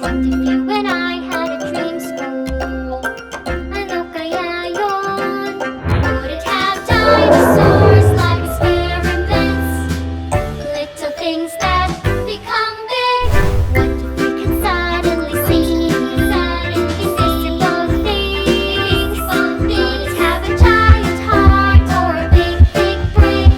What if you and I had a dream school? Ano kaya yun? Would it have dinosaurs like experiments? Little things that become big. What if we can suddenly see invisible things? Would it have a giant heart or a big, big brain?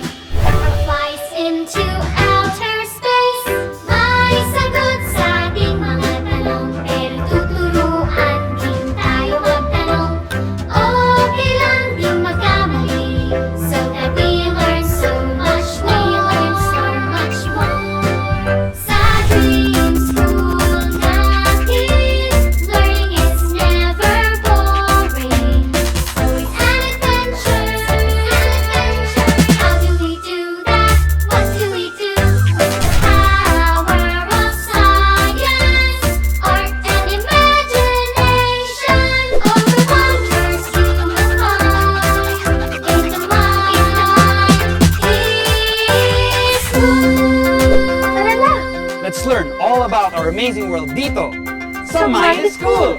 Or flies into outer space? May sagot sa ating mga tanong, pero tuturuan din tayo magtanong. Okay lang din magkamali, so that we learn so much more. Sa dream school natin, learning is never boring. So it's an adventure. How do we do that? What do we do? With the power of science, art and imagination, all the wonders you will find in the mind is Tara na! Let's learn all about our amazing world dito sa Mind School!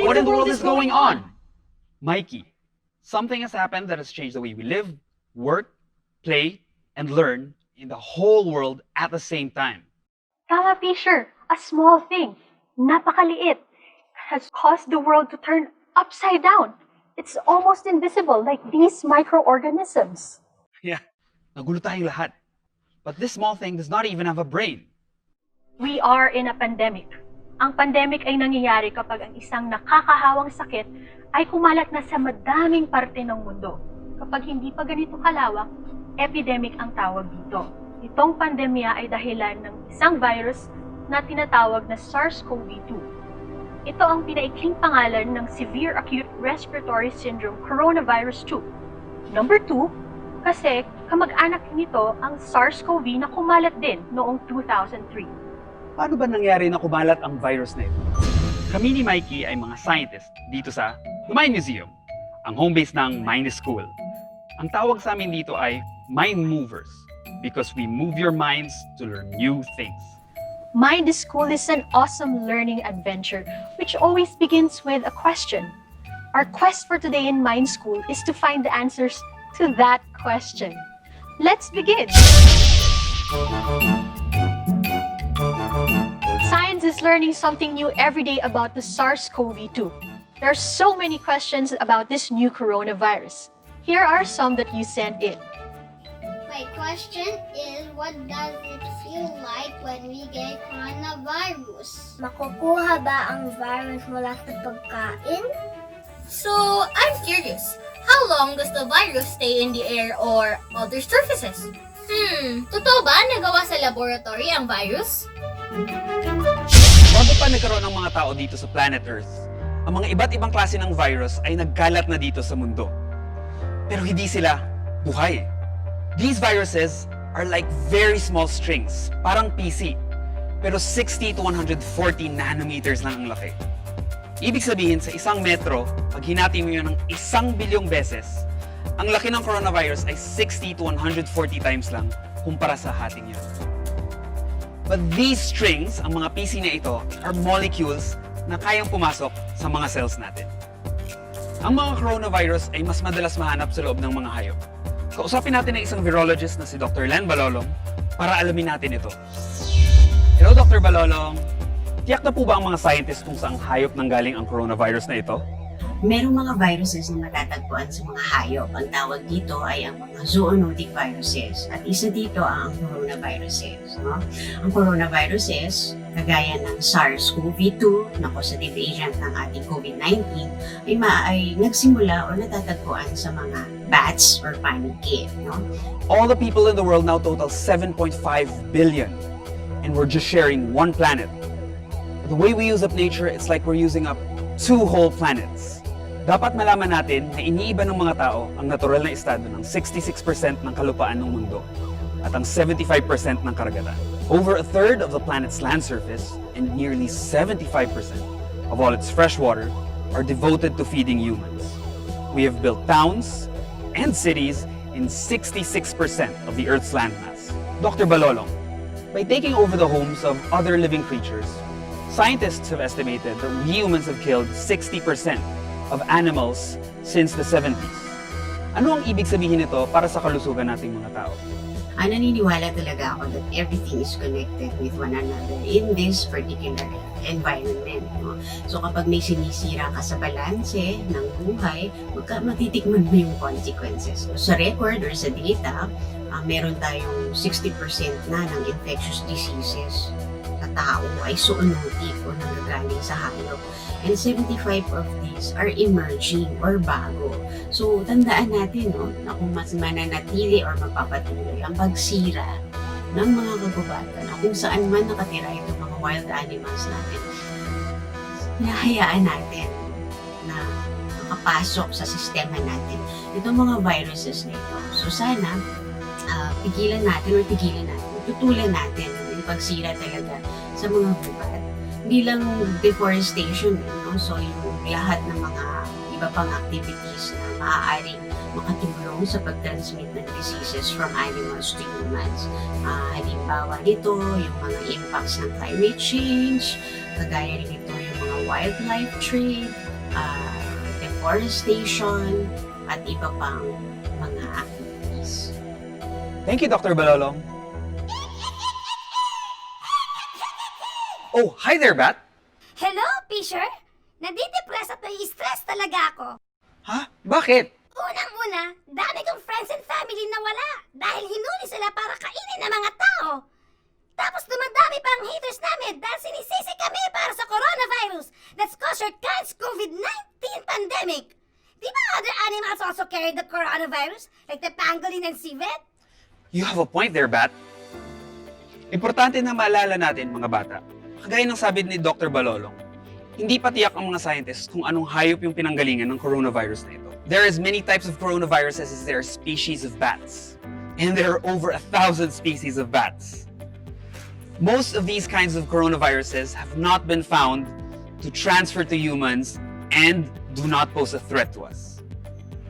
What in the world is going on? Mikey, something has happened that has changed the way we live, work, play, and learn in the whole world at the same time. Tama, Fisher. A small thing, napakaliit, has caused the world to turn upside down. It's almost invisible, like these microorganisms. Yeah, nagulo tayong lahat. But this small thing does not even have a brain. We are in a pandemic. Ang pandemic ay nangyayari kapag ang isang nakakahawang sakit ay kumalat na sa madaming parte ng mundo. Kapag hindi pa ganito kalawak, epidemic ang tawag dito. Itong pandemya ay dahilan ng isang virus na tinatawag na SARS-CoV-2. Ito ang pinaikling pangalan ng Severe Acute Respiratory Syndrome Coronavirus 2. Number 2, kasi kamag-anak nito ang SARS-CoV na kumalat din noong 2003. Paano ba nangyari na kumalat ang virus na ito? Kami ni Mikey ay mga scientist dito sa The Mind Museum, ang home base ng Mind School. Ang tawag sa amin dito ay Mind Movers because we move your minds to learn new things. Mind School is an awesome learning adventure which always begins with a question. Our quest for today in Mind School is to find the answers to that question. Let's begin! Science is learning something new every day about the SARS-CoV-2. There are so many questions about this new coronavirus. Here are some that you sent in. My question is, what does it feel like when we get coronavirus? Makukuha ba ang virus mula sa pagkain? So, I'm curious, how long does the virus stay in the air or other surfaces? Totoo ba nagawa sa laboratory ang virus? Bago pa nagkaroon ng mga tao dito sa planet Earth, ang mga iba't ibang klase ng virus ay nagkalat na dito sa mundo. Pero hindi sila buhay. These viruses are like very small strings, parang PC. Pero 60 to 140 nanometers lang ang laki. Ibig sabihin, sa 1 metro, pag hinati mo yun ng 1 bilyong beses, ang laki ng coronavirus ay 60 to 140 times lang kumpara sa hating yun. But these strings, ang mga PC na ito, are molecules na kayang pumasok sa mga cells natin. Ang mga coronavirus ay mas madalas mahanap sa loob ng mga hayop. Kausapin natin ang isang virologist na si Dr. Len Balolong para alamin natin ito. Hello, Dr. Balolong. Tiyak na po ba ang mga scientists kung saang hayop nanggaling ang coronavirus na ito? Merong mga viruses na matatagpuan sa mga hayop. Ang tawag dito ay ang mga zoonotic viruses. At isa dito ang coronaviruses. No? Ang coronaviruses, kagaya ng SARS-CoV-2 na causative agent ng ating COVID-19, ay nagsimula o natatagpuan sa mga bats or panicid. No? All the people in the world now total 7.5 billion. And we're just sharing one planet. The way we use up nature, it's like we're using up 2 whole planets. Dapat malaman natin na iniiba ng mga tao ang natural na estado ng 66% ng kalupaan ng mundo at ang 75% ng karagatan. Over a third of the planet's land surface and nearly 75% of all its fresh water are devoted to feeding humans. We have built towns and cities in 66% of the Earth's landmass. Dr. Balolong, by taking over the homes of other living creatures, scientists have estimated that we humans have killed 60% of animals since the 70s. Ano ang ibig sabihin nito para sa kalusugan nating mga tao? Naniniwala talaga ako that everything is connected with one another in this particular environment. No? So kapag may sinisira ka sa balanse ng buhay, matitikman mo yung consequences. So, sa record or sa data, meron tayong 60% na ng infectious diseases sa tao ay zoonotic o nanggagaling sa hayop. And 75 of these are emerging or bago. So, tandaan natin na kung mas mananatili or magpapatuloy ang pagsira ng mga kagubatan na kung saan man nakatira itong mga wild animals natin, hinahayaan natin na makapasok sa sistema natin itong mga viruses na ito. So, sana pigilan natin, tutulan natin yung pagsira talaga sa mga gubat. Hindi lang deforestation, so yung lahat ng mga iba pang activities na maaaring makatulong sa pag-transmit ng diseases from animals to humans. Halimbawa nito, yung mga impacts ng climate change, kagaya rin ito yung mga wildlife trade, deforestation, at iba pang mga activities. Thank you, Dr. Balolong. Oh, hi there, Bat! Hello, Fisher! Nadidepress at nai-stress talaga ako. Ha? Bakit? Unang-una, dami kong friends and family na wala dahil hinuli sila para kainin ng mga tao. Tapos dumadami pa ang haters namin dahil sinisisi kami para sa coronavirus that's caused your country's COVID-19 pandemic. Di ba other animals also carry the coronavirus like the pangolin and civet? You have a point there, Bat. Importante na maalala natin, mga bata. Kagaya ng sabi ni Dr. Balolong, hindi pa tiyak ang mga scientists kung anong hayop yung pinanggalingan ng coronavirus na ito. There are as many types of coronaviruses as there are species of bats. And there are over 1,000 species of bats. Most of these kinds of coronaviruses have not been found to transfer to humans and do not pose a threat to us.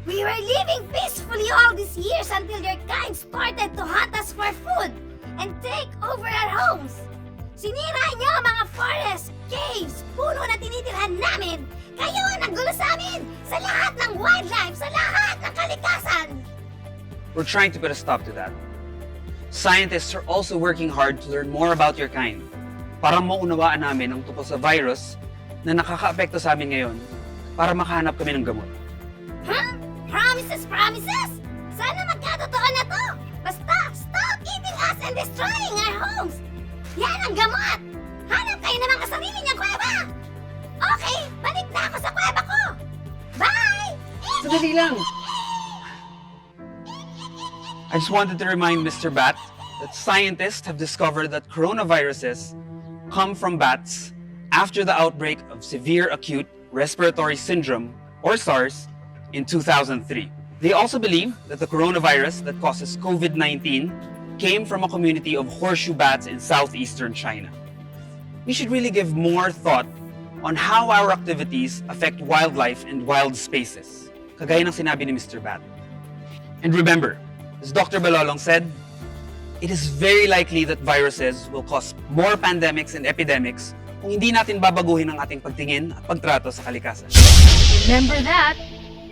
We were living peacefully all these years until your kind started to hunt us for food and take over our homes. Sinira niyo ang mga forests, caves, puno na tinitirhan namin. Kayo ang naggulo sa amin, sa lahat ng wildlife, sa lahat ng kalikasan. We're trying to put a stop to that. Scientists are also working hard to learn more about your kind para maunawaan namin ang tungkol sa virus na nakakaapekto sa amin ngayon para makahanap kami ng gamot. Huh? Promises, promises? Sana magkatotoo na to. Basta, stop eating us and destroying our homes. Yan ang gamot. Hanap kayo ng mga sarili niyang kuweba. Okay, balik na ako sa kuweba ko. Bye! Sandali lang! I just wanted to remind Mr. Bat that scientists have discovered that coronaviruses come from bats after the outbreak of severe acute respiratory syndrome, or SARS, in 2003. They also believe that the coronavirus that causes COVID-19 came from a community of horseshoe bats in southeastern China. We should really give more thought on how our activities affect wildlife and wild spaces, kagaya ng sinabi ni Mr. Bat. And remember, as Dr. Balolong said, it is very likely that viruses will cause more pandemics and epidemics kung hindi natin babaguhin ang ating pagtingin at pagtrato sa kalikasan. Remember that,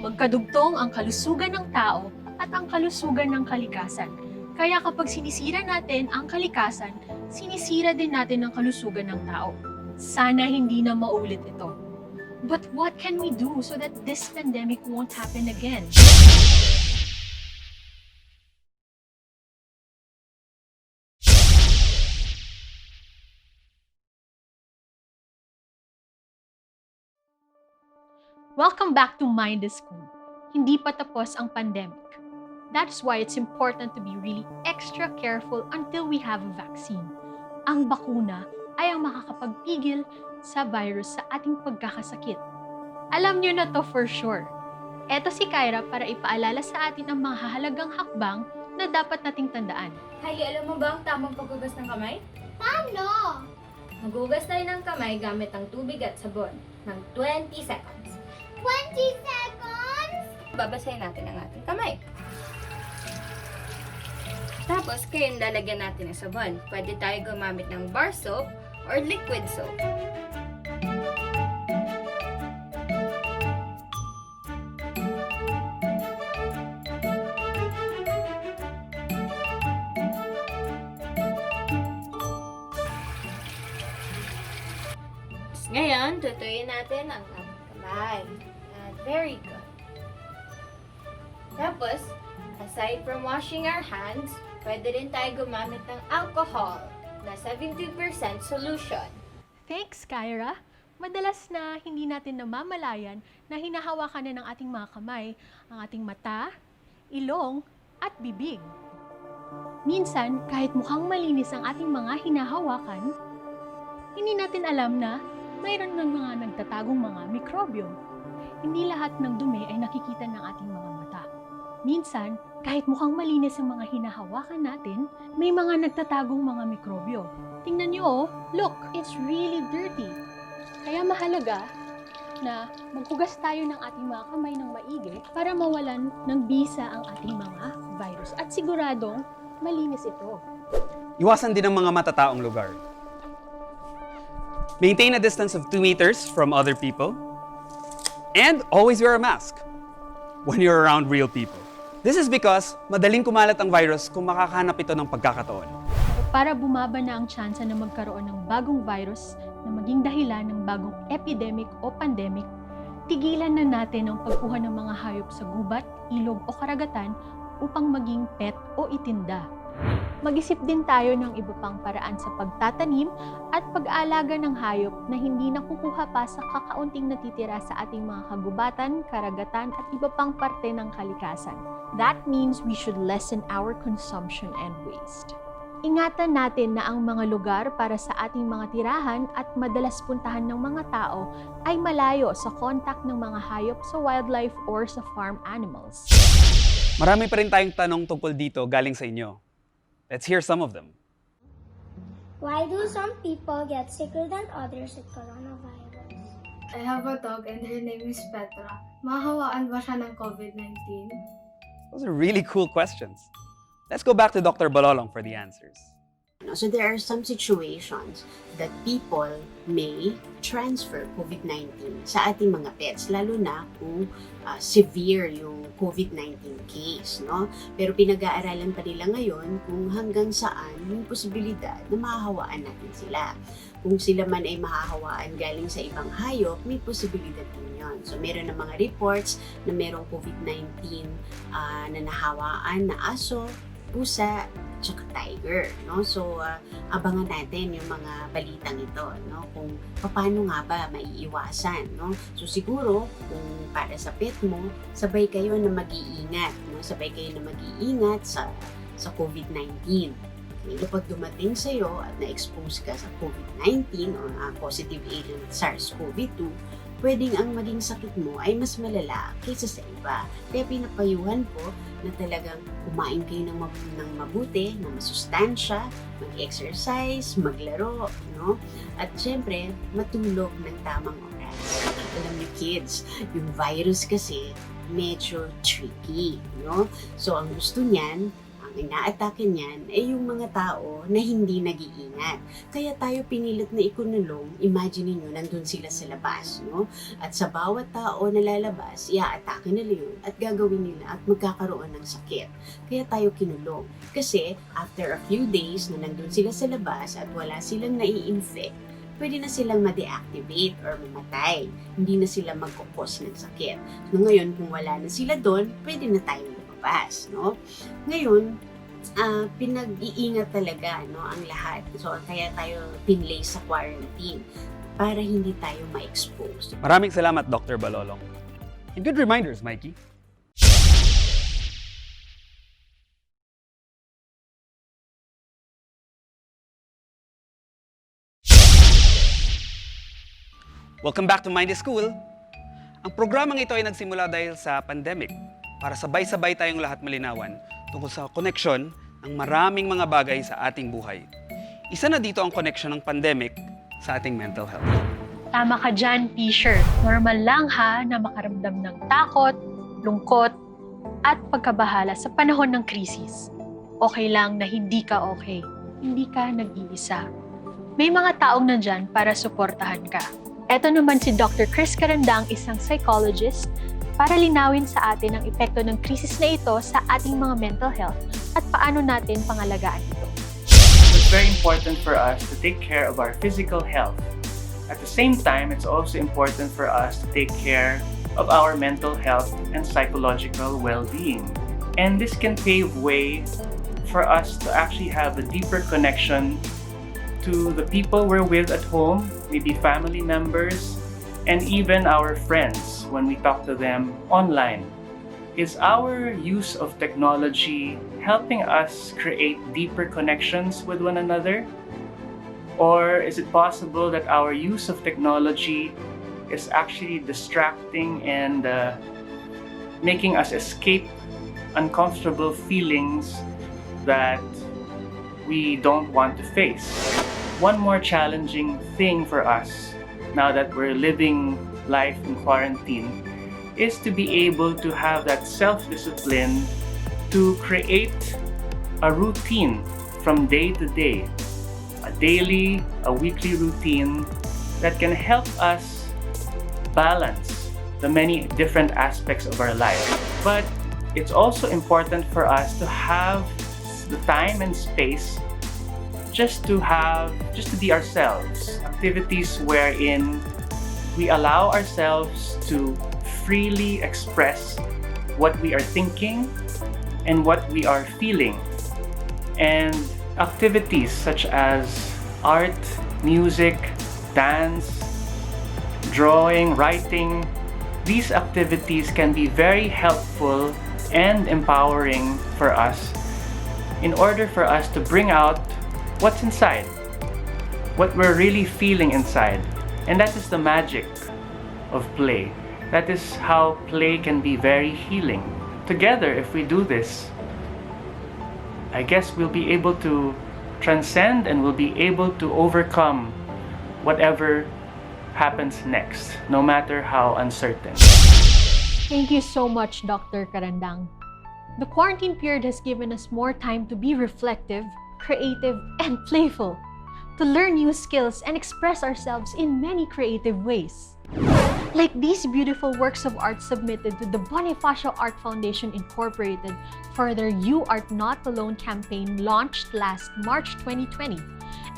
magkadugtong ang kalusugan ng tao at ang kalusugan ng kalikasan. Kaya kapag sinisira natin ang kalikasan, sinisira din natin ang kalusugan ng tao. Sana hindi na maulit ito. But what can we do so that this pandemic won't happen again? Welcome back to Mind is School. Hindi pa tapos ang pandemic. That's why it's important to be really extra careful until we have a vaccine. Ang bakuna ay ang makakapagpigil sa virus sa ating pagkakasakit. Alam niyo na to for sure. Eto si Kyra para ipaalala sa atin ang mga hahalagang hakbang na dapat nating tandaan. Kylie, alam mo ba ang tamang paghugas ng kamay? Ano? Maghugas tayo ng kamay gamit ang tubig at sabon ng 20 seconds. 20 seconds? Babasahin natin ang ating kamay. Tapos, kayo lalagyan natin ng sabon. Pwede tayo gumamit ng bar soap or liquid soap. Ngayon, tutuyin natin ang ating kamay. Very good. Tapos, aside from washing our hands, pwede rin tayo gumamit ng alcohol na 70% solution. Thanks, Kyra. Madalas na hindi natin namamalayan na hinahawakan na ng ating mga kamay ang ating mata, ilong, at bibig. Minsan, kahit mukhang malinis ang ating mga hinahawakan, hindi natin alam na mayroon ng mga nagtatagong mga mikrobyo. Hindi lahat ng dumi ay nakikita ng ating mga mata. Minsan, kahit mukhang malinis ang mga hinahawakan natin, may mga nagtatagong mga mikrobyo. Tingnan nyo, oh, look, it's really dirty. Kaya mahalaga na maghugas tayo ng ating mga kamay ng maigi para mawalan ng bisa ang ating mga virus. At siguradong malinis ito. Iwasan din ang mga matataong lugar. Maintain a distance of 2 meters from other people. And always wear a mask when you're around real people. This is because madaling kumalat ang virus kung makakahanap ito ng pagkakataon. Para bumaba na ang tsansa na magkaroon ng bagong virus na maging dahilan ng bagong epidemic o pandemic, tigilan na natin ang pagkuha ng mga hayop sa gubat, ilog o karagatan upang maging pet o itinda. Mag-isip din tayo ng iba pang paraan sa pagtatanim at pag-aalaga ng hayop na hindi nakukuha pa sa kakaunting natitira sa ating mga kagubatan, karagatan at iba pang parte ng kalikasan. That means we should lessen our consumption and waste. Ingatan natin na ang mga lugar para sa ating mga tirahan at madalas puntahan ng mga tao ay malayo sa contact ng mga hayop sa wildlife or sa farm animals. Marami pa rin tayong tanong tungkol dito galing sa inyo. Let's hear some of them. Why do some people get sicker than others with coronavirus? I have a dog and her name is Petra. Mahawaan ba siya ng COVID-19? Those are really cool questions. Let's go back to Dr. Balolong for the answers. So there are some situations that people may transfer COVID-19 sa ating mga pets, lalo na kung severe yung COVID-19 case, no? Pero pinag-aaralan pa nila ngayon kung hanggang saan yung posibilidad na mahahawaan natin sila. Kung sila man ay mahahawaan galing sa ibang hayop, may posibilidad din yun. So meron na mga reports na merong COVID-19 na nahawaan na aso, pusa, tsaka tiger, no? So, abangan natin yung mga balitang ito, no? Kung paano nga ba maiiwasan, no? So, siguro, kung para sa pet mo, sabay kayo na mag-iingat, no? Sabay kayo na mag-iingat sa COVID-19. Kapag dumating sa'yo at na-expose ka sa COVID-19 o positive agent SARS-CoV-2, pwedeng ang maging sakit mo ay mas malala kaysa sa iba. Kaya pinapayuhan ko na talagang kumain kayo ng mabuti, ng masustansya, mag-exercise, maglaro, no? At syempre, matulog ng tamang oras. Alam niyo kids, yung virus kasi medyo tricky, no? So ang gusto niyan, ang inaatake niyan ay yung mga tao na hindi nag-iingat. Kaya tayo pinilit na ikunulong, imagine niyo nandun sila sa labas, no? At sa bawat tao na lalabas, iaatake nila yun at gagawin nila at magkakaroon ng sakit. Kaya tayo kinulong. Kasi after a few days na nandun sila sa labas at wala silang nai-infect, pwede na silang ma-deactivate or mamatay. Hindi na sila magkukos ng sakit. So, ngayon, kung wala na sila doon, pwede na tayong lumabas, no? Ngayon, pinag-iingat talaga, no, ang lahat. So, kaya tayo pinlay sa quarantine para hindi tayo ma-expose. Maraming salamat, Dr. Balolong. And good reminders, Mikey. Welcome back to Mind is School. Ang programang ito ay nagsimula dahil sa pandemic para sabay-sabay tayong lahat malinawan tungkol sa koneksyon ng maraming mga bagay sa ating buhay. Isa na dito ang koneksyon ng pandemic sa ating mental health. Tama ka dyan, Fisher. Normal lang ha na makaramdam ng takot, lungkot, at pagkabahala sa panahon ng krisis. Okay lang na hindi ka okay. Hindi ka nag-iisa. May mga taong nandyan para suportahan ka. Ito naman si Dr. Chris Carandang, isang psychologist, para linawin sa atin ang epekto ng krisis na ito sa ating mga mental health at paano natin pangalagaan ito. It's very important for us to take care of our physical health. At the same time, it's also important for us to take care of our mental health and psychological well-being. And this can pave way for us to actually have a deeper connection to the people we're with at home, maybe family members, and even our friends when we talk to them online. Is our use of technology helping us create deeper connections with one another? Or is it possible that our use of technology is actually distracting and making us escape uncomfortable feelings that we don't want to face? One more challenging thing for us now that we're living life in quarantine is to be able to have that self-discipline to create a routine from day to day, a daily, a weekly routine that can help us balance the many different aspects of our life. But it's also important for us to have the time and space just to be ourselves. Activities wherein we allow ourselves to freely express what we are thinking and what we are feeling. And activities such as art, music, dance, drawing, writing, these activities can be very helpful and empowering for us in order for us to bring out what's inside, what we're really feeling inside. And that is the magic of play. That is how play can be very healing. Together, if we do this, I guess we'll be able to transcend and we'll be able to overcome whatever happens next, no matter how uncertain. Thank you so much, Dr. Carandang. The quarantine period has given us more time to be reflective, creative, and playful, to learn new skills and express ourselves in many creative ways. Like these beautiful works of art submitted to the Bonifacio Art Foundation Incorporated for their You Art Not Alone campaign launched last March 2020,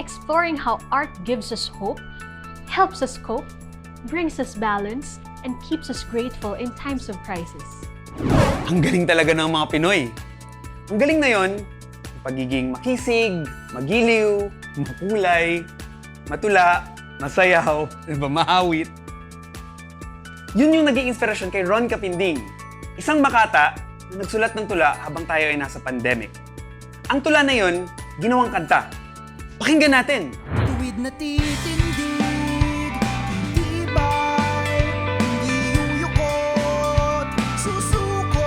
exploring how art gives us hope, helps us cope, brings us balance, and keeps us grateful in times of crisis. Ang galing talaga ng mga Pinoy. Ang galing na yon, pagiging makisig, magiliw, makulay, matula, masayaw, diba, mahawit. Yun yung naging inspirasyon kay Ron Capinding, isang makata na nagsulat ng tula habang tayo ay nasa pandemic. Ang tula na yun, ginawang kanta. Pakinggan natin! Tuwid na titindig, titibay, hindi yuyukot, susuko,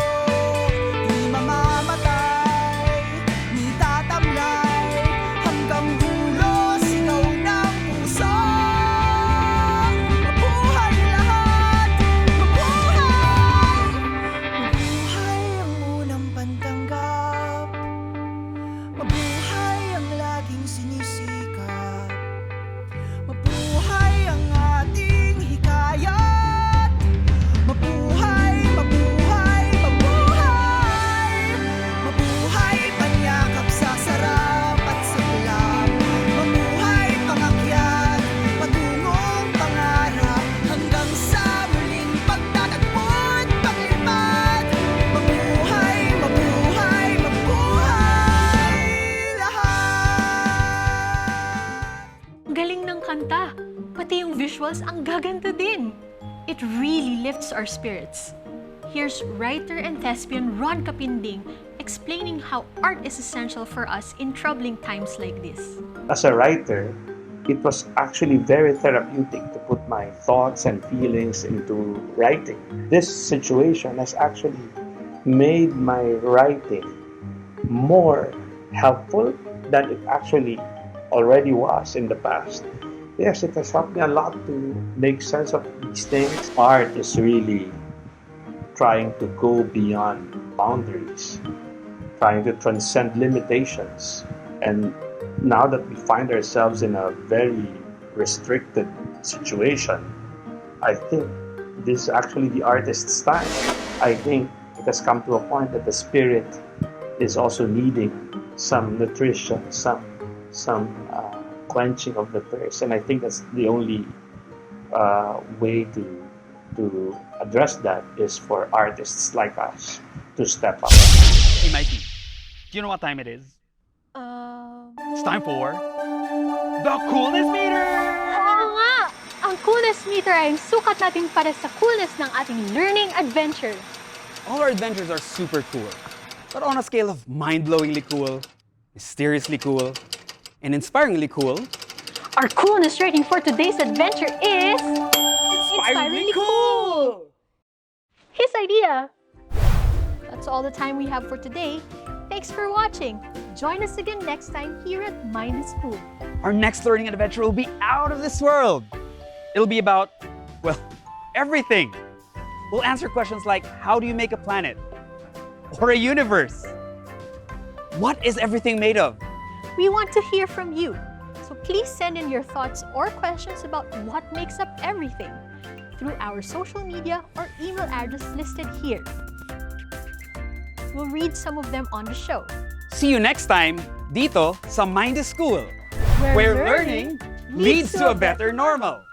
di mamamatay, ni tatamlay, hanggang dulo, sigaw ng puso. Mabuhay lahat, mabuhay! Mabuhay ang unang pantanggap, mabuhay ang laging sinisikap, mas ang gaganda din. It really lifts our spirits. Here's writer and thespian Ron Kapinding explaining how art is essential for us in troubling times like this. As a writer, it was actually very therapeutic to put my thoughts and feelings into writing. This situation has actually made my writing more helpful than it actually already was in the past. Yes, it has helped me a lot to make sense of these things. Art is really trying to go beyond boundaries, trying to transcend limitations. And now that we find ourselves in a very restricted situation, I think this is actually the artist's time. I think it has come to a point that the spirit is also needing some nutrition, some quenching of the thirst, and I think that's the only way to address that is for artists like us to step up. Hey Mikey, do you know what time it is? It's time for the Coolness Meter! Oo nga! Ang Coolness Meter ay ang sukat natin para sa coolness ng ating learning adventure. All our adventures are super cool, but on a scale of mind-blowingly cool, mysteriously cool, and inspiringly cool, Our coolness rating for today's adventure is... inspiringly cool! His idea! That's all the time we have for today. Thanks for watching. Join us again next time here at Mind is Cool. Our next learning adventure will be out of this world. It'll be about, well, everything. We'll answer questions like, how do you make a planet? Or a universe? What is everything made of? We want to hear from you. So please send in your thoughts or questions about what makes up everything through our social media or email address listed here. We'll read some of them on the show. See you next time, dito sa Mind is Cool, where learning leads to a better normal.